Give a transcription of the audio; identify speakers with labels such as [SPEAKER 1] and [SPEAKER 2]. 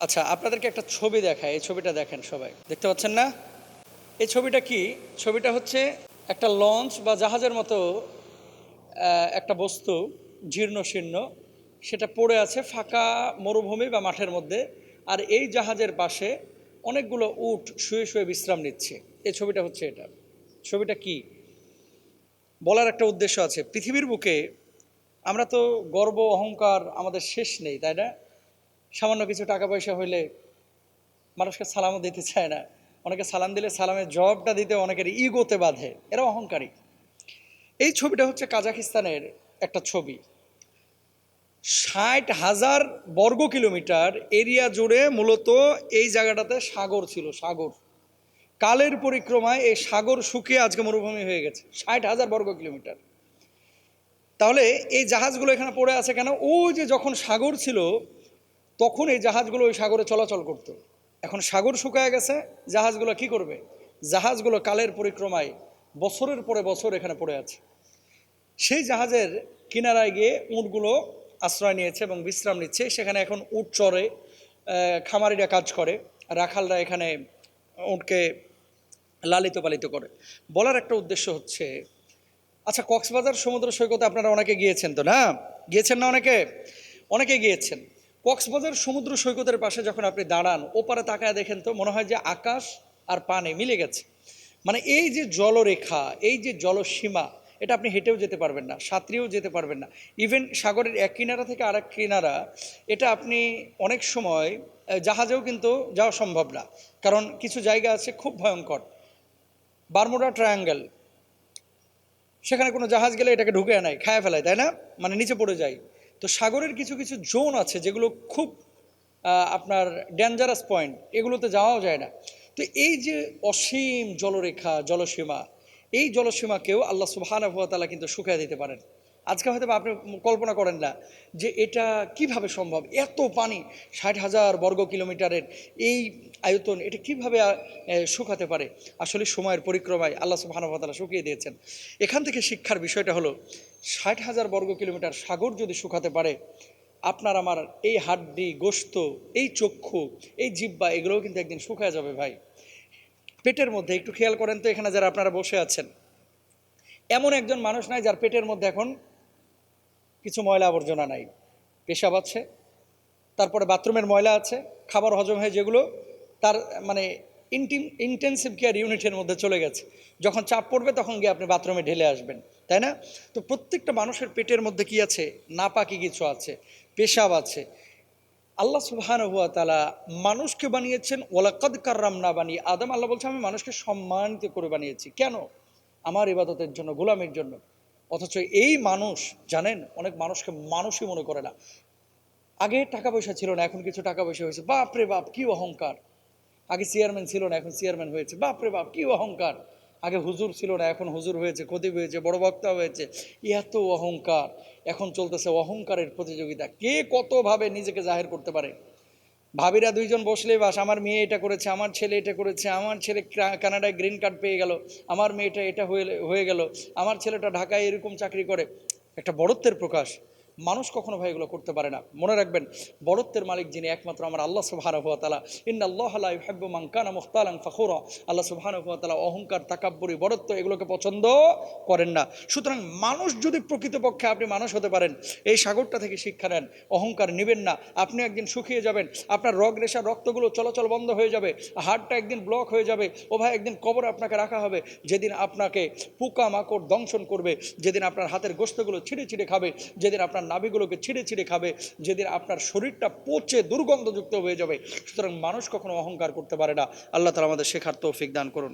[SPEAKER 1] আচ্ছা, আপনাদেরকে একটা ছবি দেখাই। এই ছবিটা দেখেন সবাই। দেখতে পাচ্ছেন না? এই ছবিটা কি? ছবিটা হচ্ছে একটা লঞ্চ বা জাহাজের মতো একটা বস্তু জীর্ণশীর্ণ। সেটা পড়ে আছে ফাঁকা মরুভূমি বা মাঠের মধ্যে। আর এই জাহাজের পাশে অনেকগুলো উট শুয়ে, শুয়ে বিশ্রাম নিচ্ছে। এই ছবিটা হচ্ছে এটা। ছবিটা কি? বলার একটা উদ্দেশ্য আছে। পৃথিবীর বুকে আমরা তো গর্ব, অহংকার আমাদের শেষ নেই, তাই না? সামান্য কিছু টাকা পয়সা হইলে মানুষকে সালামও দিতে চায় না। অনেকে সালাম দিলে সালামের জবাবটা দিতে অনেকের ইগোতে বাঁধে, এরা অহংকারী। এই ছবিটা হচ্ছে কাজাখিস্তানের একটা ছবি। ৬০,০০০ বর্গ কিলোমিটার এরিয়া জুড়ে মূলত এই জায়গাটাতে সাগর ছিল, সাগর। কালের পরিক্রমায় এই সাগর শুকিয়ে আজকে মরুভূমি হয়ে গেছে। ৬০,০০০ বর্গ কিলোমিটার। তাহলে এই জাহাজগুলো এখানে পড়ে আছে কেন? ওই যে যখন সাগর ছিল তখন এই জাহাজগুলো ওই সাগরে চলাচল করতো। এখন সাগর শুকায় গেছে, জাহাজগুলো কি করবে? জাহাজগুলো কালের পরিক্রমায় বছরের পরে বছর এখানে পড়ে আছে। সেই জাহাজের কিনারায় গিয়ে উটগুলো আশ্রয় নিয়েছে এবং বিশ্রাম নিচ্ছে। সেখানে এখন উট চড়ে, খামারিরা কাজ করে, রাখালরা এখানে উটকে লালিত পালিত করে। বলার একটা উদ্দেশ্য হচ্ছে, আচ্ছা, কক্সবাজার সমুদ্র সৈকতে আপনারা অনেকে গিয়েছেন তো, না? গিয়েছেন না অনেকে? অনেকে গিয়েছেন। কক্সবাজার সমুদ্র সৈকতের পাশে যখন আপনি দাঁড়ান, ওপারে তাকায় দেখেন তো মনে হয় যে আকাশ আর পানি মিলে গেছে। মানে এই যে জলরেখা, এই যে জলসীমা, এটা আপনি হেঁটেও যেতে পারবেন না, সাঁতরেও যেতে পারবেন না। ইভেন সাগরের এক কিনারা থেকে আরেক কিনারা, এটা আপনি অনেক সময় জাহাজেও কিন্তু যাওয়া সম্ভব না। কারণ কিছু জায়গা আছে খুব ভয়ঙ্কর। বারমুডা ট্রায়াঙ্গেল, সেখানে কোনো জাহাজ গেলে এটাকে ঢুকে নেয়, খায় ফেলায়, তাই না? মানে নিচে পড়ে যায়। তো সাগরের কিছু কিছু জোন আছে যেগুলো খুব আপনার ডেঞ্জারাস পয়েন্ট, এগুলোতে যাওয়াও যায় না। তো এই যে অসীম জলরেখা, জলসীমা, এই জলসীমাকেও আল্লাহ সুবহানাহু ওয়া তাআলা কিন্তু শুকিয়ে দিতে পারেন। আজকে হয়তো আপনি কল্পনা করেন না যে এটা কিভাবে সম্ভব। এত পানি, ৬০,০০০ বর্গ কিলোমিটারের এই আয়তন, এটা কিভাবে শুকাতে পারে? আসলে সময়ের পরিক্রমায় আল্লাহ সুবহানাহু ওয়া তাআলা শুকিয়ে দিয়েছেন। এখান থেকে শিক্ষার বিষয়টা হলো, ৬০,০০০ বর্গ কিলোমিটার সাগর যদি শুকাতে পারে, আপনার আমার এই হাড্ডি, গোশত, এই চক্ষু, এই জিহ্বা, এগুলোও কিন্তু একদিন শুকায় যাবে ভাই। পেটের মধ্যে একটু খেয়াল করেন তো, এখানে যারা আপনারা বসে আছেন, এমন একজন মানুষ নাই যার পেটের মধ্যে এখন কিছু ময়লা আবর্জনা নাই। পেশাব আছে, তারপরে বাথরুমের ময়লা আছে, খাবার হজম হয়ে যেগুলো তার মানে ইন্টেন্সিভ কেয়ার ইউনিটের মধ্যে চলে গেছে। যখন চাপ পড়বে তখন গিয়ে আপনি বাথরুমে ঢেলে আসবেন, তাই না? তো প্রত্যেকটা মানুষের পেটের মধ্যে কি আছে? নাপাকি কিছু আছে, পেশাব আছে। আল্লাহ সুবহানাহু ওয়া তাআলা মানুষকে বানিয়েছেন ওয়ালাকাদ কাররামনা বানি আদম। আল্লাহ বলছে আমি মানুষকে সম্মানিত করে বানিয়েছি। কেন? আমার ইবাদতের জন্য, গোলামির জন্য। অথচ এই মানুষ, জানেন, অনেক মানুষকে মানুষই মনে করে না। আগে টাকা পয়সা ছিল না, এখন কিছু টাকা পয়সা হয়েছে, বাপ রে বাপ কি অহংকার। আগে চেয়ারম্যান ছিল না, এখন চেয়ারম্যান হয়েছে, বাপ রে বাপ কি অহংকার। আগে হুজুর ছিল না, এখন হুজুর হয়েছে, খতিব হয়েছে, বড় বক্তা হয়েছে। এত অহংকার। এখন চলতেছে অহংকারের প্রতিযোগিতা, কে কতভাবে নিজেকে জাহির করতে পারে। ভাবিরা দুইজন বসলেই বাস, আমার মেয়ে এটা করেছে, আমার ছেলে এটা করেছে, আমার ছেলে কানাডায় গ্রিন কার্ড পেয়ে গেল, আমার মেয়েটা এটা হয়ে গেল, আমার ছেলেটা ঢাকায় এরকম চাকরি করে। একটা বড়ত্বের প্রকাশ। মানুষ কখনো ভাই এগুলো করতে পারে না। মনে রাখবেন, বড়ত্বের মালিক যিনি, একমাত্র আমার আল্লাহ সুবহানাহু ওয়া তাআলা। ইন্নাল্লাহা লা ইউহিব্বু মান কানা মুখতালান ফখুরা। আল্লাহ সুবহানাহু ওয়া তাআলা অহংকার, তাকাব্বুরি, বড়ত্ব এগুলোকে পছন্দ করেন না। সুতরাং মানুষ যদি প্রকৃতপক্ষে আপনি মানুষ হতে পারেন, এই সাগরটা থেকে শিক্ষা নেন, অহংকার নেবেন না। আপনি একদিন শুকিয়ে যাবেন, আপনার রেশা রক্তগুলো চলাচল বন্ধ হয়ে যাবে, হার্টটা একদিন ব্লক হয়ে যাবে। ও ভাই, একদিন কবরে আপনাকে রাখা হবে, যেদিন আপনাকে পোকা মাকড় দংশন করবে, যেদিন আপনার হাতের গোশতগুলো ছিঁড়ে ছিঁড়ে খাবে, যেদিন আপনার নাভিগুলোকে ছিঁড়ে ছিঁড়ে খাবে, যেদিন আপনার শরীরটা পচে দুর্গন্ধযুক্ত হয়ে যাবে। সুতরাং মানুষ কখনো অহংকার করতে পারে না। আল্লাহ তাআলা আমাদের শেখার তৌফিক দান করুন।